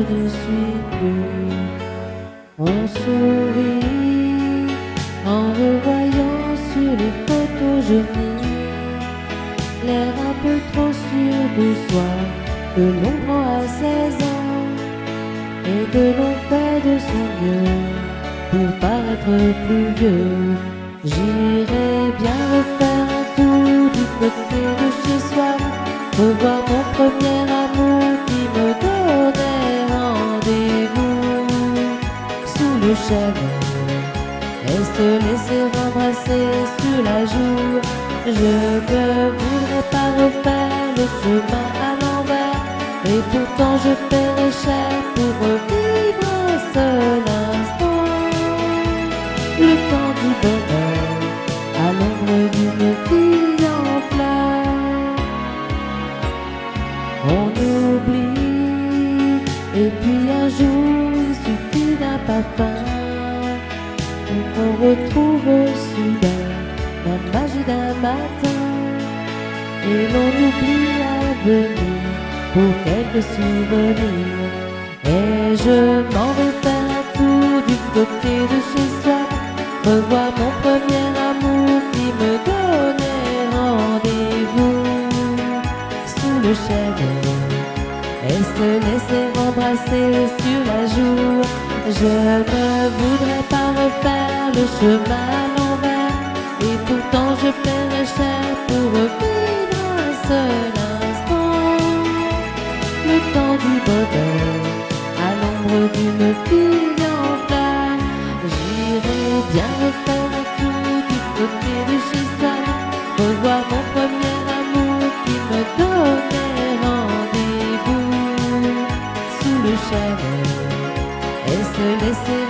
ne suis plus. On sourit en revoyant sur les photos jaunies l'air un peu trop sûr de soi que l'on prend à 16 ans et que l'on fait de son mieux pour paraître plus vieux. J'irais bien refaire un tour du côté de chez soi, revoir mon premier amour qui me donnait rendez-vous sous le chêne et se laisser embrasser sur la joue. Je ne voudrais pas refaire le chemin à l'envers, et pourtant je paierais cher pour revivre un seul instant le temps du bonheur à l'ombre d'une fille en fleurs. On oublie et puis un jour il suffit d'un parfum pour qu'on retrouve soudain la magie d'un matin, et l'on oublie à venir pour quelques souvenirs. Et je m'en vais faire un tour du côté de chez soi, revoir mon premier amour qui me donnait rendez-vous sous le chêne et se laisser embrasser sur la joue. Je ne voudrais pas refaire le chemin à l'envers, et pourtant je paierais cher pour revivre un seul instant le temps du bonheur à l'ombre d'une fille en fleurs. J'irais bien refaire un tour du côté de chez soi, revoir mon premier amour qui me donnait rendez-vous sous le chêne et se laisser